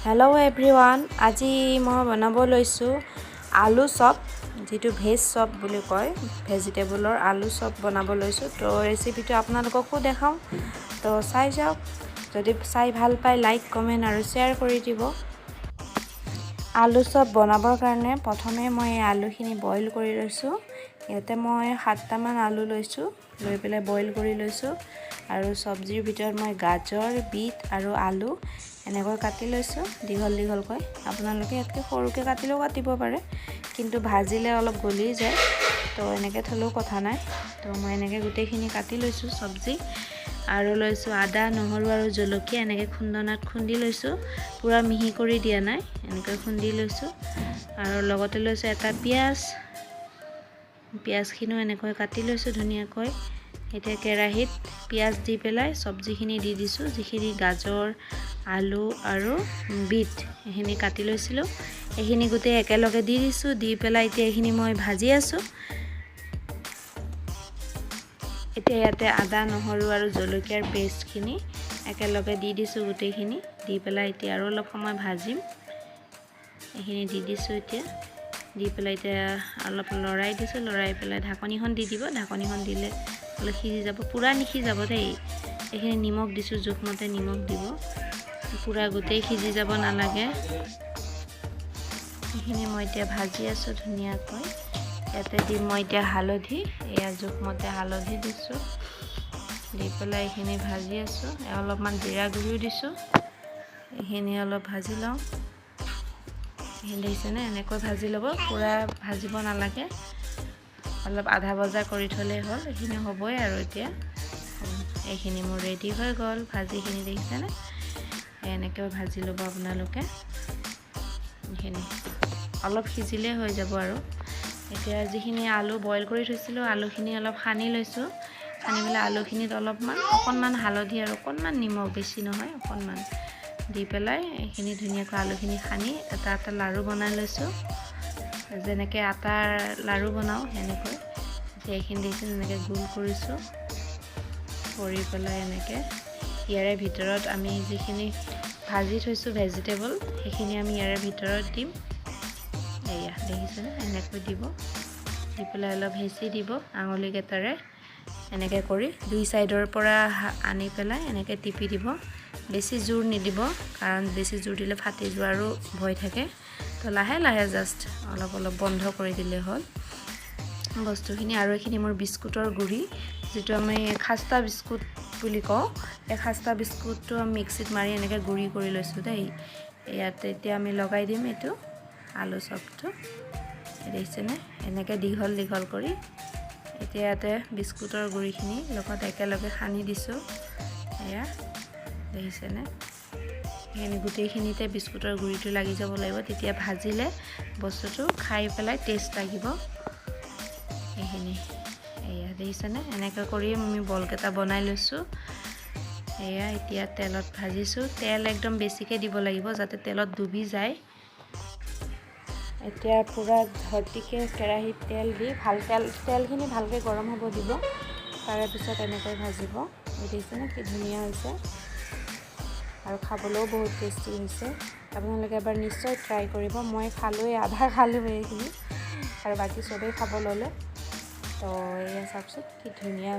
Hello' everyone, আজি মই বনাব লৈছোঁ আলু চপ, যিটো ভেজ চপ বুলি কয়। ভেজিটেবলৰ আলু চপ বনাব লৈছোঁ। তো ৰেচিপিটো আপোনালোককো দেখাওঁ, তো চাই যাওক। যদি চাই ভাল পায় লাইক, কমেণ্ট আৰু শ্বেয়াৰ কৰি দিব। আলু চপ বনাবৰ কাৰণে প্ৰথমে মই আলুখিনি বইল কৰি লৈছোঁ। ইয়াতে মই 7টামান আলু লৈছোঁ, লৈ পেলাই বইল কৰি লৈছোঁ। আৰু চব্জিৰ ভিতৰত মই গাজৰ, বিট আৰু আলু এনেকৈ কাটি লৈছোঁ দীঘল দীঘলকৈ। আপোনালোকে ইয়াতকৈ সৰুকৈ কাটিলেও কাটিব পাৰে, কিন্তু ভাজিলে অলপ গলি যায়, তো এনেকৈ থ'লেও কথা নাই। তো মই এনেকৈ গোটেইখিনি কাটি লৈছোঁ চব্জি। আৰু লৈছোঁ আদা, নহৰু আৰু জলকীয়া, এনেকৈ খুন্দনাত খুন্দি লৈছোঁ। পূৰা মিহি কৰি দিয়া নাই, এনেকৈ খুন্দি লৈছোঁ। আৰু লগতে লৈছোঁ এটা পিঁয়াজখিনিও এনেকৈ কাটি লৈছোঁ ধুনীয়াকৈ। এতিয়া কেৰাহীত পিঁয়াজ দি পেলাই চব্জিখিনি দি দিছোঁ, যিখিনি গাজৰ, আলু আৰু বিট এইখিনি কাটি লৈছিলোঁ, এইখিনি গোটেই একেলগে দি দিছোঁ। দি পেলাই এতিয়া এইখিনি মই ভাজি আছোঁ। এতিয়া ইয়াতে আদা, নহৰু আৰু জলকীয়াৰ পেষ্টখিনি একেলগে দি দিছোঁ গোটেইখিনি। দি পেলাই এতিয়া আৰু অলপ সময় ভাজিম। এইখিনি দি দিছোঁ এতিয়া। দি পেলাই এতিয়া অলপ লৰাই দিছোঁ, লৰাই পেলাই ঢাকনিখন দি দিব। ঢাকনিখন দিলে অলপ সিজি যাব, পূৰা নিসিজাব দেই। এইখিনি নিমখ দিছোঁ, জোখমতে নিমখ দিব, পূৰা গোটেই সিজি যাব নালাগে। এইখিনি মই এতিয়া ভাজি আছোঁ ধুনীয়াকৈ। ইয়াতে দিম মই এতিয়া হালধি, এয়া জোখমতে হালধি দিছোঁ। দি পেলাই এইখিনি ভাজি আছোঁ। অলপমান জিৰা গুড়িও দিছোঁ, এইখিনি অলপ ভাজি লওঁ। এইখিনি দেখিছেনে, এনেকৈ ভাজি ল'ব, পূৰা ভাজিব নালাগে, অলপ আধা ভজা কৰি থ'লেই হ'ল। এইখিনি হ'বই আৰু এতিয়া। এইখিনি মোৰ ৰেডি হৈ গ'ল। ভাজিখিনি দেখিছেনে, এনেকৈ ভাজি ল'ব আপোনালোকে। এইখিনি অলপ সিজিলে হৈ যাব আৰু। এতিয়া যিখিনি আলু বইল কৰি থৈছিলোঁ, আলুখিনি অলপ সানি লৈছোঁ। সানি পেলাই আলুখিনিত অকণমান হালধি আৰু অকণমান নিমখ, বেছি নহয় অকণমান, দি পেলাই এইখিনি ধুনীয়াকৈ আলুখিনি সানি এটা এটা লাড়ু বনাই লৈছোঁ, যেনেকৈ আটাৰ লাড়ু বনাওঁ সেনেকৈ। এতিয়া এইখিনি দেখিছোঁ, এনেকৈ গোল কৰিছোঁ। কৰি পেলাই এনেকৈ ইয়াৰে ভিতৰত আমি যিখিনি ভাজি থৈছোঁ ভেজিটেবল, সেইখিনি আমি ইয়াৰে ভিতৰত দিম। এয়া দেখিছেনে, এনেকৈ দিব। দি পেলাই অলপ হেঁচি দিব আঙুলিকেইটাৰে, এনেকৈ কৰি দুই চাইডৰ পৰা আনি পেলাই এনেকৈ টিপি দিব। বেছি জোৰ নিদিব, কাৰণ বেছি জোৰ দিলে ফাটি যোৱাৰো ভয় থাকে। তো লাহে লাহে জাষ্ট অলপ অলপ বন্ধ কৰি দিলে হ'ল বস্তুখিনি। আৰু এইখিনি মোৰ বিস্কুটৰ গুড়ি, যিটো আমি খাস্তা বিস্কুট বুলি কওঁ। এই খাস্তা বিস্কুটটো আমি মিক্সিত মাৰি এনেকৈ গুড়ি কৰি লৈছোঁ দেই। ইয়াতে এতিয়া আমি লগাই দিম এইটো আলু চপটো, দেখিছেনে, এনেকৈ দীঘল দীঘল কৰি। এতিয়া ইয়াতে বিস্কুটৰ গুড়িখিনি লগত একেলগে সানি দিছোঁ। এয়া দেখিছেনে, সেইখিনি গোটেইখিনিতে বিস্কুটৰ গুড়িটো লাগি যাব লাগিব, তেতিয়া ভাজিলে বস্তুটো খাই পেলাই টেষ্ট লাগিব। এইখিনি এয়া দেখিছেনে, এনেকৈ কৰি আমি বলকেইটা বনাই লৈছোঁ। এয়া এতিয়া তেলত ভাজিছোঁ। তেল একদম বেছিকৈ দিব লাগিব, যাতে তেলত ডুবি যায়। এতিয়া পূৰা ভৰ্তিকৈ কেৰাহীত তেল দি তেলখিনি ভালকৈ গৰম হ'ব দিব। তাৰে পিছত এনেকৈ ভাজিব। দেখিছেনে কি ধুনীয়া হৈছে, আৰু খাবলৈও বহুত টেষ্টি হৈছে। আপোনালোকে এবাৰ নিশ্চয় ট্ৰাই কৰিব। মই খালোঁৱেই, আধা খালোঁ এইখিনি, আৰু বাকী চবেই খাব ল'লে। তো এয়া চাওকচোন কি ধুনীয়া।